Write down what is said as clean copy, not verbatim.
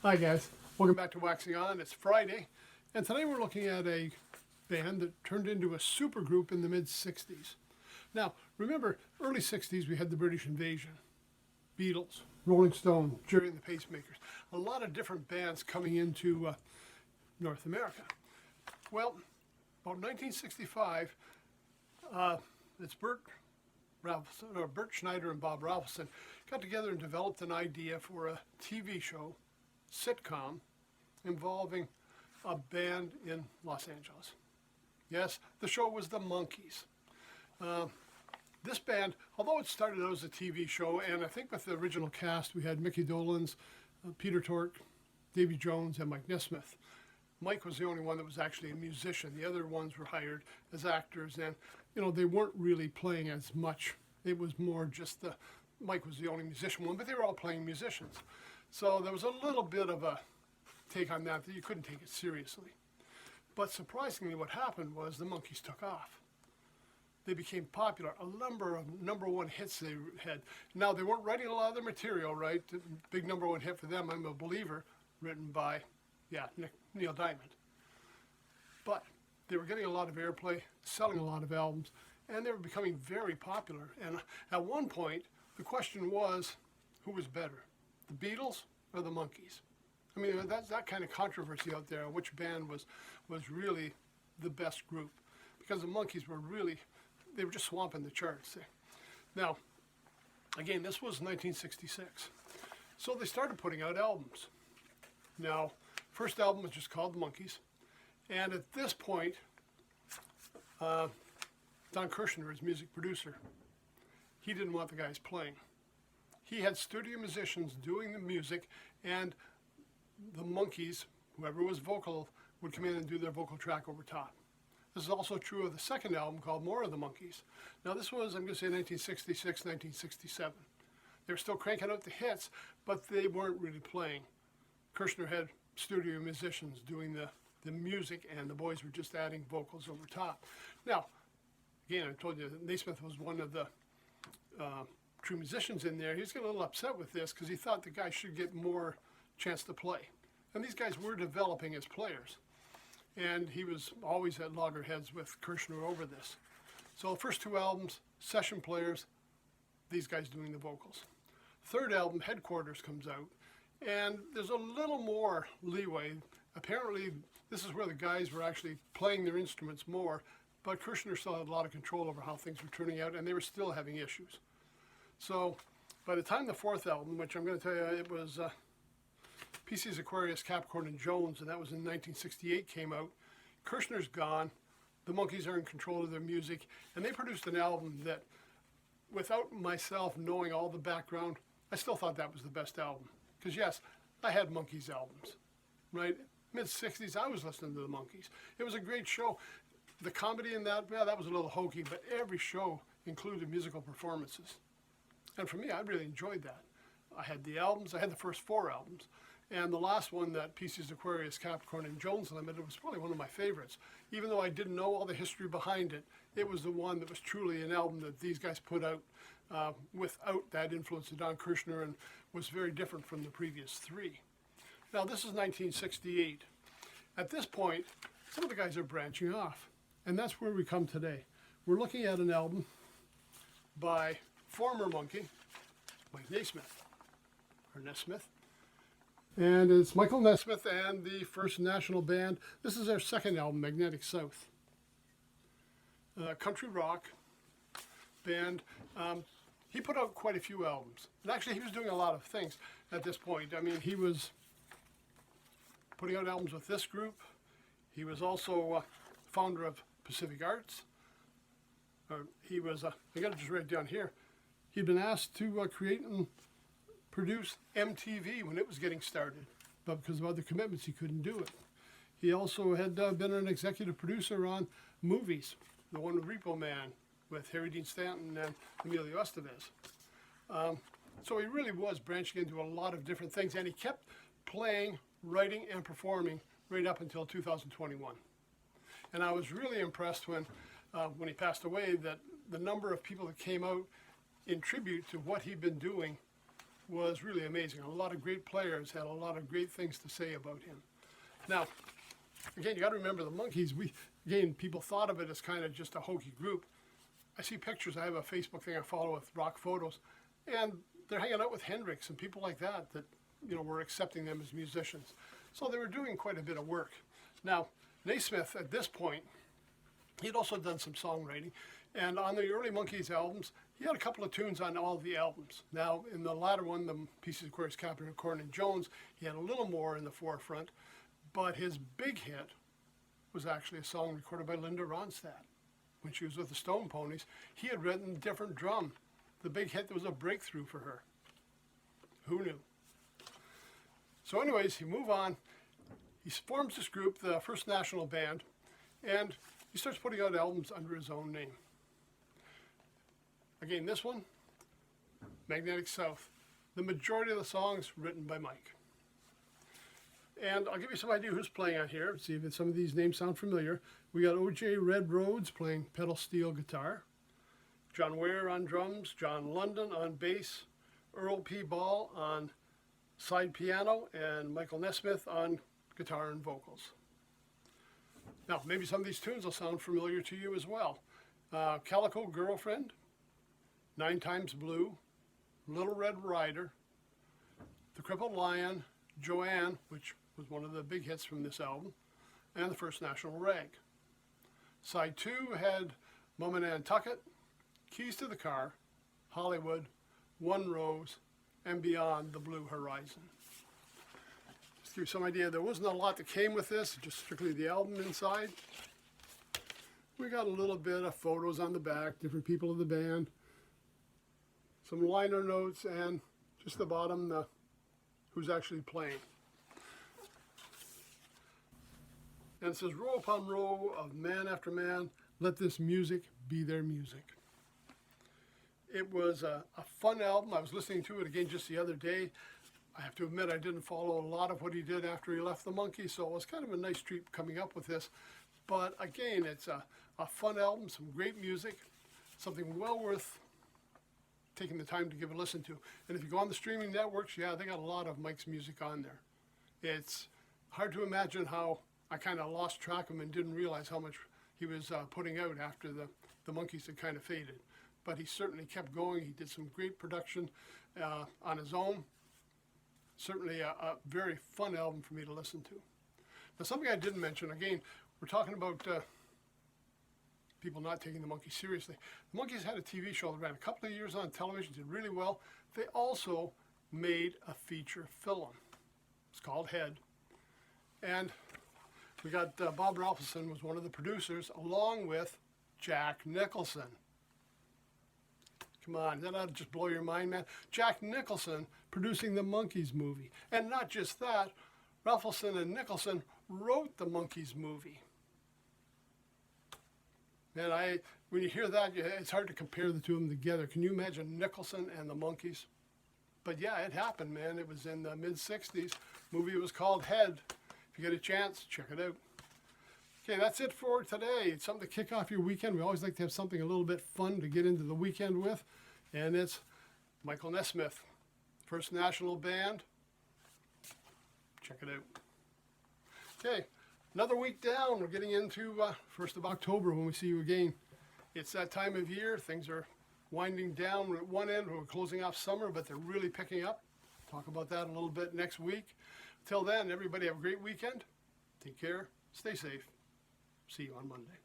Hi guys, welcome back to Waxing On. It's Friday, and today we're looking at a band that turned into a supergroup in the mid-60s. Now, remember, early 60s we had the British invasion, Beatles, Rolling Stone, Jerry and the Pacemakers, a lot of different bands coming into North America. Well, about 1965, it's Bert Schneider and Bob Ralphson got together and developed an idea for a TV show, sitcom, involving a band in Los Angeles. Yes, the show was the Monkees. This band, although it started out as a TV show, and I think with the original cast we had Mickey Dolenz, Peter Tork, Davy Jones, and Mike Nesmith. Mike was the only one that was actually a musician. The other ones were hired as actors, and they weren't really playing as much. It was more just Mike was the only musician one, but they were all playing musicians. So there was a little bit of a take on that you couldn't take it seriously. But surprisingly, what happened was the Monkees took off. They became popular. A number of #1 hits they had. Now, they weren't writing a lot of their material, right? The big #1 hit for them, I'm a Believer, written by, Neil Diamond. But they were getting a lot of airplay, selling a lot of albums, and they were becoming very popular. And at one point, the question was, who was better, the Beatles or the Monkees? I mean, that's that kind of controversy out there on which band was really the best group, because the Monkees were they were just swamping the charts. Now, again, this was 1966, so they started putting out albums. Now, first album was just called The Monkees, and at this point, Don Kirshner, his music producer, he didn't want the guys playing. He had studio musicians doing the music, and the Monkees, whoever was vocal, would come in and do their vocal track over top. This is also true of the second album called More of the Monkees. Now this was, I'm going to say 1966, 1967. They were still cranking out the hits, but they weren't really playing. Kirshner had studio musicians doing the music, and the boys were just adding vocals over top. Now, again, I told you that Nesmith was one of the true musicians in there. He was getting a little upset with this because he thought the guys should get more chance to play. And these guys were developing as players. And he was always at loggerheads with Kirshner over this. So the first two albums, session players, these guys doing the vocals. Third album, Headquarters, comes out, and there's a little more leeway. Apparently, this is where the guys were actually playing their instruments more, but Kirshner still had a lot of control over how things were turning out, and they were still having issues. So by the time the fourth album, which I'm going to tell you, it was PC's Aquarius, Capricorn, and Jones, and that was in 1968, came out. Kirshner's gone. The Monkees are in control of their music, and they produced an album that, without myself knowing all the background, I still thought that was the best album. Because yes, I had Monkees albums, right? Mid-60s, I was listening to the Monkees. It was a great show. The comedy in that, that was a little hokey, but every show included musical performances. And for me, I really enjoyed that. I had the albums, I had the first 4 albums. And the last one, that PC's Aquarius, Capricorn, and Jones Limited, was probably one of my favorites. Even though I didn't know all the history behind it, it was the one that was truly an album that these guys put out without that influence of Don Kirshner, and was very different from the previous 3. Now, this is 1968. At this point, some of the guys are branching off. And that's where we come today. We're looking at an album by former Monkee, Mike Nesmith, or Nesmith. And it's Michael Nesmith and the First National Band. This is their second album, Magnetic South. Country rock band. He put out quite a few albums. And actually, he was doing a lot of things at this point. I mean, he was putting out albums with this group. He was also founder of Pacific Arts. He was, I got to just write it down here. He'd been asked to create and produce MTV when it was getting started, but because of other commitments, he couldn't do it. He also had been an executive producer on movies, the one with Repo Man, with Harry Dean Stanton and Emilio Estevez. So he really was branching into a lot of different things, and he kept playing, writing, and performing right up until 2021. And I was really impressed when he passed away, that the number of people that came out in tribute to what he'd been doing was really amazing. A lot of great players had a lot of great things to say about him. Now, again, you got to remember the Monkees. People thought of it as kind of just a hokey group. I see pictures. I have a Facebook thing I follow with rock photos, and they're hanging out with Hendrix and people like that were accepting them as musicians. So they were doing quite a bit of work. Now, Nesmith, at this point, he'd also done some songwriting, and on the early Monkees albums, he had a couple of tunes on all of the albums. Now, in the latter one, the Pieces of Chorus Captain, Corn and Jones, he had a little more in the forefront, but his big hit was actually a song recorded by Linda Ronstadt when she was with the Stone Ponies. He had written Different Drum. The big hit that was a breakthrough for her. Who knew? So anyways, you move on. He forms this group, the First National Band, and he starts putting out albums under his own name. Again, this one, Magnetic South. The majority of the songs written by Mike. And I'll give you some idea who's playing on here. See if some of these names sound familiar. We got O.J. Red Rhodes playing pedal steel guitar, John Ware on drums, John London on bass, Earl P. Ball on side piano, and Michael Nesmith on guitar and vocals. Now, maybe some of these tunes will sound familiar to you as well. Calico Girlfriend, 9 Times Blue, Little Red Rider, The Crippled Lion, Joanne, which was one of the big hits from this album, and the First National Rag. Side 2 had Mum and Nantucket, Keys to the Car, Hollywood, One Rose, and Beyond the Blue Horizon. Just to give you some idea, there wasn't a lot that came with this, just strictly the album inside. We got a little bit of photos on the back, different people of the band, some liner notes, and just the bottom, who's actually playing. And it says, row upon row of man after man, let this music be their music. It was a fun album. I was listening to it again just the other day. I have to admit I didn't follow a lot of what he did after he left the Monkees, so it was kind of a nice treat coming up with this. But again, it's a fun album, some great music, something well worth taking the time to give a listen to. And if you go on the streaming networks, yeah, they got a lot of Mike's music on there. It's hard to imagine how I kind of lost track of him and didn't realize how much he was putting out after the Monkees had kind of faded. But he certainly kept going. He did some great production on his own. Certainly a very fun album for me to listen to. Now, something I didn't mention, again, we're talking about people not taking the Monkees seriously. The Monkees had a TV show that ran a couple of years on television, did really well. They also made a feature film. It's called Head. And we got Bob Ralphson was one of the producers, along with Jack Nicholson. Come on, that ought to just blow your mind, man. Jack Nicholson producing the Monkees movie. And not just that, Ralphson and Nicholson wrote the Monkees movie. Man, when you hear that, it's hard to compare the two of them together. Can you imagine Nicholson and the Monkees? But yeah, it happened, man. It was in the mid-'60s. Movie was called Head. If you get a chance, check it out. Okay, that's it for today. It's something to kick off your weekend. We always like to have something a little bit fun to get into the weekend with. And it's Michael Nesmith, First National Band. Check it out. Okay, another week down. We're getting into 1st of October when we see you again. It's that time of year. Things are winding down. We're at one end. We're closing off summer, but they're really picking up. Talk about that a little bit next week. Till then, everybody have a great weekend. Take care. Stay safe. See you on Monday.